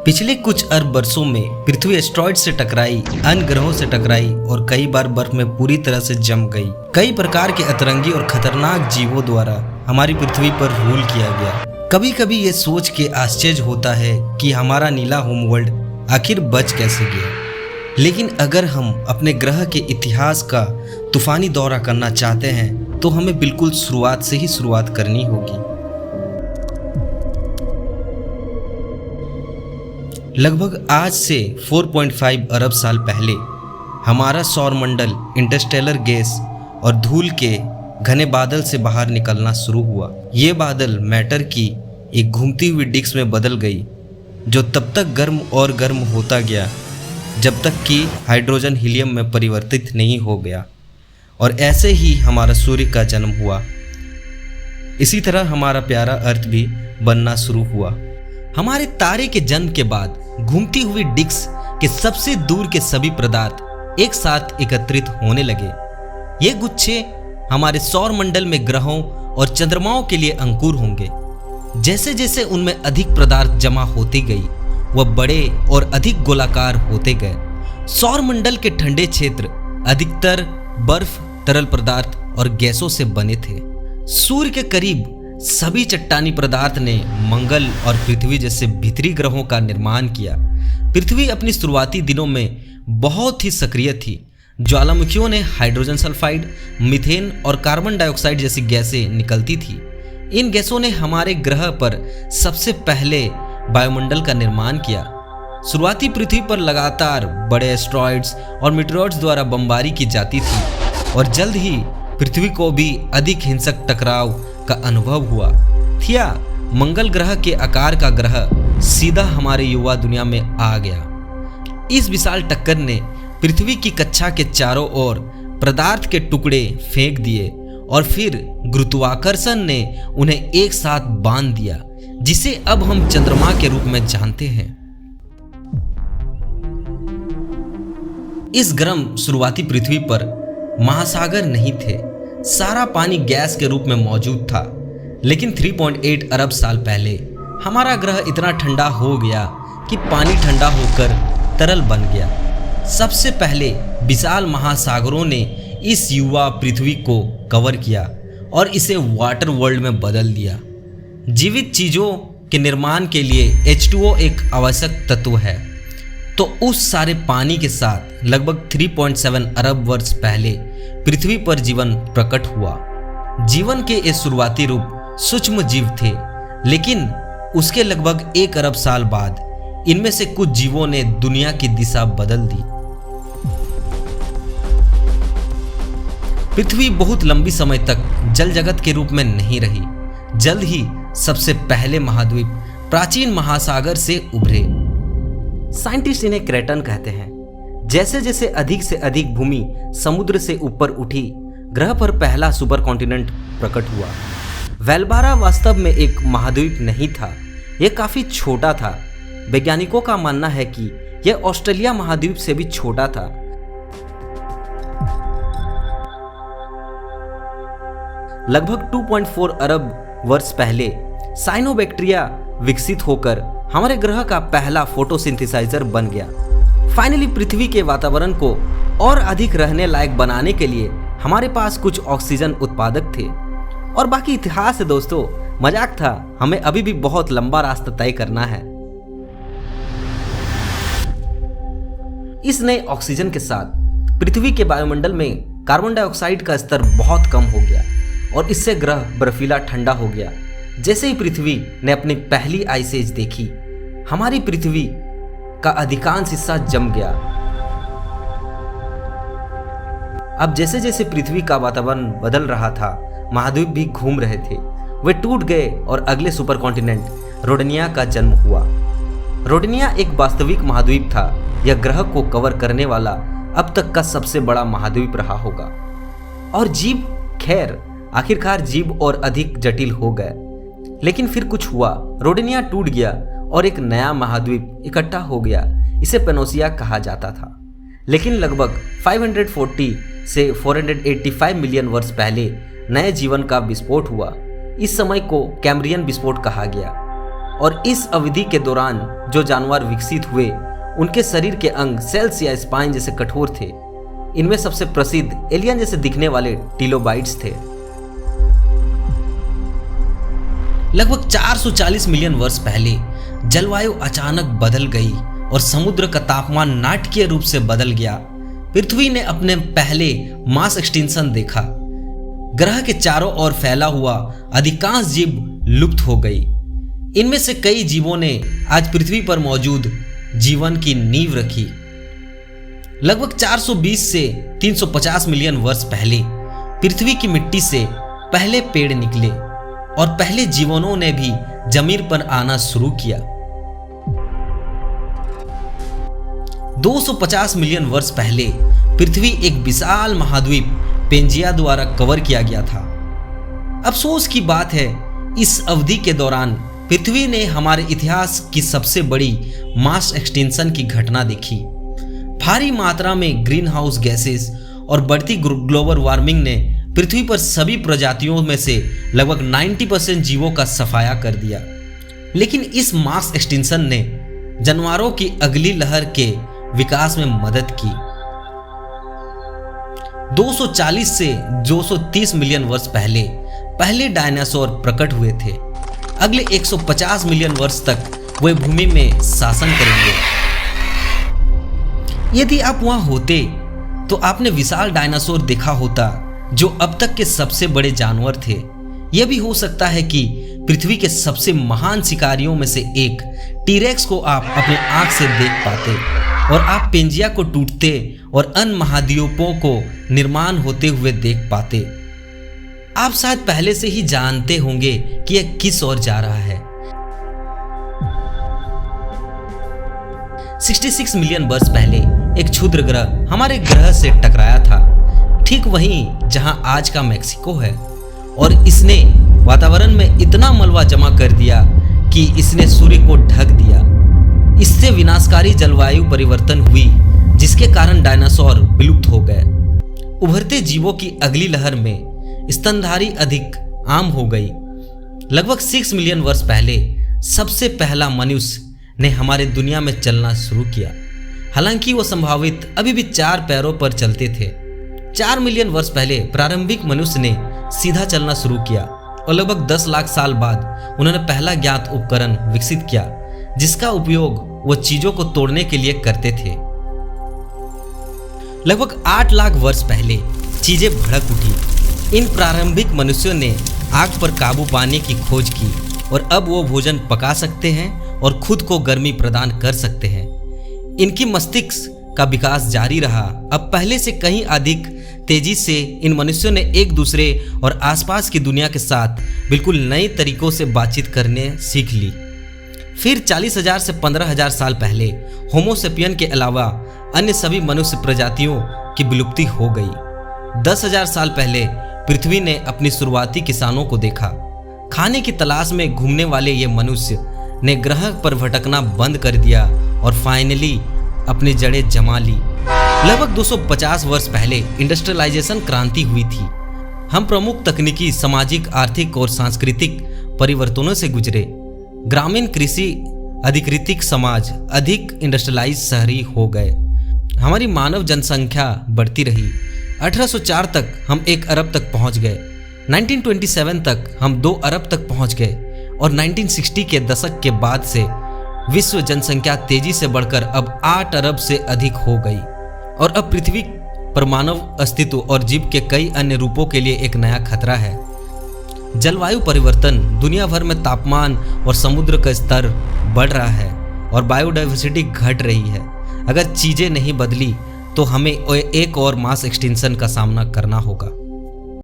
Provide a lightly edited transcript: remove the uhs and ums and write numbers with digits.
पिछले कुछ अरब वर्षों में पृथ्वी एस्ट्रॉइड से टकराई, अन्य ग्रहों से टकराई और कई बार बर्फ में पूरी तरह से जम गई। कई प्रकार के अतरंगी और खतरनाक जीवों द्वारा हमारी पृथ्वी पर रूल किया गया। कभी कभी ये सोच के आश्चर्य होता है कि हमारा नीला होमवर्ल्ड आखिर बच कैसे गया। लेकिन अगर हम अपने ग्रह के इतिहास का तूफानी दौरा करना चाहते हैं तो हमें बिल्कुल शुरुआत से ही शुरुआत करनी होगी। लगभग आज से 4.5 अरब साल पहले हमारा सौरमंडल इंटरस्टेलर गैस और धूल के घने बादल से बाहर निकलना शुरू हुआ। ये बादल मैटर की एक घूमती हुई डिस्क में बदल गई, जो तब तक गर्म और गर्म होता गया जब तक कि हाइड्रोजन हीलियम में परिवर्तित नहीं हो गया, और ऐसे ही हमारा सूर्य का जन्म हुआ। इसी तरह हमारा प्यारा अर्थ भी बनना शुरू हुआ। हमारे तारे के जन्म के बाद घूमती हुई डिस्क के सबसे दूर के सभी पदार्थ एक साथ एकत्रित होने लगे। ये गुच्छे हमारे सौरमंडल में ग्रहों और चंद्रमाओं के लिए अंकुर होंगे। जैसे जैसे उनमें अधिक पदार्थ जमा होती गई, वह बड़े और अधिक गोलाकार होते गए। सौरमंडल के ठंडे क्षेत्र अधिकतर बर्फ, तरल पदार्थ और गैसों से बने थे। सूर्य के करीब सभी चट्टानी पदार्थ ने मंगल और पृथ्वी जैसे भीतरी ग्रहों का निर्माण किया। पृथ्वी अपनी शुरुआती दिनों में बहुत ही सक्रिय थी। ज्वालामुखियों ने हाइड्रोजन सल्फाइड, मीथेन और कार्बन डाइऑक्साइड जैसी गैसें निकलती थी। इन गैसों ने हमारे ग्रह पर सबसे पहले वायुमंडल का निर्माण किया। शुरुआती पृथ्वी पर लगातार बड़े एस्ट्रॉइड्स और मीटेरॉइड्स द्वारा बमबारी की जाती थी, और जल्द ही पृथ्वी को भी अधिक हिंसक टकराव का अनुभव हुआ। थिया, मंगल ग्रह के आकार का ग्रह, सीधा हमारे युवा दुनिया में आ गया। इस विशाल टक्कर ने पृथ्वी की कक्षा के चारों ओर पदार्थ के टुकड़े फेंक दिए, और फिर गुरुत्वाकर्षण ने उन्हें एक साथ बांध दिया, जिसे अब हम चंद्रमा के रूप में जानते हैं। इस गर्म शुरुआती पृथ्वी पर महासागर नहीं थे। सारा पानी गैस के रूप में मौजूद था। लेकिन 3.8 अरब साल पहले हमारा ग्रह इतना ठंडा हो गया कि पानी ठंडा होकर तरल बन गया। सबसे पहले विशाल महासागरों ने इस युवा पृथ्वी को कवर किया और इसे वाटर वर्ल्ड में बदल दिया। जीवित चीज़ों के निर्माण के लिए H2O एक आवश्यक तत्व है। तो उस सारे पानी के साथ लगभग 3.7 अरब वर्ष पहले पृथ्वी पर जीवन प्रकट हुआ। जीवन के ये शुरुआती रूप सूक्ष्म जीव थे, लेकिन उसके लगभग 1 अरब साल बाद इनमें से कुछ जीवों ने दुनिया की दिशा बदल दी। पृथ्वी बहुत लंबी समय तक जल जगत के रूप में नहीं रही। जल्द ही सबसे पहले महाद्वीप प्राचीन महासागर से उभरे। साइंटिस्ट इन्हें क्रेटन कहते हैं। जैसे जैसे अधिक से अधिक भूमि समुद्र से ऊपर उठी, ग्रह पर पहला सुपर कॉन्टिनेंट प्रकट हुआ। वेलबारा वास्तव में एक महाद्वीप नहीं था, यह काफी छोटा था। वैज्ञानिकों का मानना है कि यह ऑस्ट्रेलिया महाद्वीप से भी छोटा था। लगभग 2.4 अरब वर्ष पहले साइनोबैक्टीरिया विकसित होकर हमारे ग्रह का पहला फोटोसिंथेसाइजर बन गया। फाइनली पृथ्वी के वातावरण को और अधिक रहने लायक बनाने के लिए हमारे पास कुछ ऑक्सीजन उत्पादक थे। और बाकी इतिहास है दोस्तों, मजाक था। हमें अभी भी बहुत लंबा रास्ता तय करना है। इस नए ऑक्सीजन के साथ पृथ्वी के वायुमंडल में कार्बन डाइऑक्साइड का स्तर बहुत कम हो गया, और इससे ग्रह बर्फीला ठंडा हो गया। जैसे ही पृथ्वी ने अपनी पहली आइस एज देखी, हमारी पृथ्वी का अधिकांश हिस्सा जम गया। अब जैसे जैसे पृथ्वी का वातावरण बदल रहा था, महाद्वीप भी घूम रहे थे। वे टूट गए और अगले सुपर कॉन्टिनेंट रोडनिया का जन्म हुआ। रोडनिया एक वास्तविक महाद्वीप था। यह ग्रह को कवर करने वाला अब तक का सबसे बड़ा महाद्वीप रहा होगा। और जीव, खैर आखिरकार जीव और अधिक जटिल हो गए। लेकिन फिर कुछ हुआ। रोडनिया टूट गया और एक नया महाद्वीप इकट्ठा हो गया। इसे पेनोसिया कहा जाता था। लेकिन लगभग 540 से 485 मिलियन वर्ष पहले नए जीवन का विस्फोट हुआ। इस समय को कैम्ब्रियन विस्फोट कहा गया। और इस अवधि के दौरान जो जानवर विकसित हुए उनके शरीर के अंग सेल्स या स्पाइन जैसे कठोर थे। इनमें सबसे प्रसिद्ध एलियन जैसे दिखने वाले टिलोबाइट्स थे। लगभग 440 मिलियन वर्ष पहले जलवायु अचानक बदल गई और समुद्र का तापमान नाटकीय रूप से बदल गया। पृथ्वी ने अपने पहले मास एक्सटिंक्शन देखा। ग्रह के चारों ओर फैला हुआ अधिकांश जीव लुप्त हो गई। इनमें से कई जीवों ने आज पृथ्वी पर मौजूद जीवन की नींव रखी। लगभग 420 से 350 मिलियन वर्ष पहले पृथ्वी की मिट्टी से पहले पेड़ निकले और पहले जीवनों ने भी जमीन पर आना शुरू किया। 250 मिलियन वर्ष पहले पृथ्वी एक विशाल महाद्वीप पेंजिया द्वारा कवर किया गया था। अफसोस की बात है, इस अवधि के दौरान पृथ्वी ने हमारे इतिहास की सबसे बड़ी मास एक्सटिंक्शन की घटना देखी। भारी मात्रा में ग्रीन हाउस गैसेस और बढ़ती ग्लोबल वार्मिंग ने पृथ्वी पर सभी प्रजातियों में से लगभग 90% जीवों का सफाया कर दिया। लेकिन इस मास एक्सटिंक्शन ने जानवरों की अगली लहर के विकास में मदद की। 240 से 230 मिलियन वर्ष पहले पहले डायनासोर प्रकट हुए थे। अगले 150 मिलियन वर्ष तक वे भूमि में शासन करेंगे। यदि आप वहां होते तो आपने विशाल डायनासोर देखा होता जो अब तक के सबसे बड़े जानवर थे। यह भी हो सकता है कि पृथ्वी के सबसे महान शिकारियों में से एक टीरेक्स को आप अपने आंख से देख पाते और आप पेंजिया को टूटते और अन्य महाद्वीपों को निर्माण होते हुए देख पाते। आप शायद पहले से ही जानते होंगे कि यह किस ओर जा रहा है। 66 मिलियन वर्ष पहले एक क्षुद्र ग्रह हमारे ग्रह से टकराया था, ठीक वहीं जहां आज का मेक्सिको है, और इसने वातावरण में इतना मलबा जमा कर दिया कि इसने सूर्य को ढक दिया। इससे विनाशकारी जलवायु परिवर्तन हुई जिसके कारण डायनासोर विलुप्त हो गए। उभरते जीवों की अगली लहर में स्तनधारी अधिक आम हो गई। लगभग 6 मिलियन वर्ष पहले सबसे पहला मनुष्य ने हमारे दुनिया में चलना शुरू किया। हालांकि वो संभावित अभी भी 4 पैरों पर चलते थे। 4 मिलियन वर्ष पहले प्रारंभिक मनुष्य ने सीधा चलना शुरू किया और लगभग 10 लाख साल बाद उन्होंने पहला ज्ञात उपकरण विकसित किया जिसका उपयोग वो चीजों को तोड़ने के लिए करते थे। लगभग 8 लाख वर्ष पहले चीजें भड़क उठी। इन प्रारंभिक मनुष्यों ने आग पर काबू पाने की खोज की और अब वो भोजन पका सकते हैं और खुद को गर्मी प्रदान कर सकते हैं। इनकी मस्तिष्क का विकास जारी रहा। अब पहले से कहीं अधिक तेजी से इन मनुष्यों ने एक दूसरे और आसपास की दुनिया के साथ बिल्कुल नए तरीकों से बातचीत करने सीख ली। फिर 40,000 से 15,000 साल पहले होमो सेपियन के अलावा अन्य सभी मनुष्य प्रजातियों की विलुप्ति हो गई। 10,000 साल पहले पृथ्वी ने अपनी शुरुआती किसानों को देखा। खाने की तलाश में घूमने वाले ये मनुष्य ने ग्रह पर भटकना बंद कर दिया और फाइनली अपनी जड़ें जमा ली। लगभग 250 वर्ष पहले इंडस्ट्रियलाइजेशन क्रांति हुई थी। हम प्रमुख तकनीकी, सामाजिक, आर्थिक और सांस्कृतिक परिवर्तनों से गुजरे। ग्रामीण कृषि अधिकृतिक समाज अधिक इंडस्ट्रियलाइज शहरी हो गए। हमारी मानव जनसंख्या बढ़ती रही। 1804 तक हम 1 अरब तक पहुंच गए। 1927 तक हम 2 अरब तक पहुंच गए और 1960 के दशक के बाद से विश्व जनसंख्या तेजी से बढ़कर अब 8 अरब से अधिक हो गई और अब पृथ्वी पर मानव अस्तित्व और जीव के कई अन्य रूपों के लिए एक नया खतरा है। जलवायु परिवर्तन, दुनिया भर में तापमान और समुद्र का स्तर बढ़ रहा है और बायोडाइवर्सिटी घट रही है। अगर चीजें नहीं बदली तो हमें एक और मास एक्सटिंक्शन का सामना करना होगा।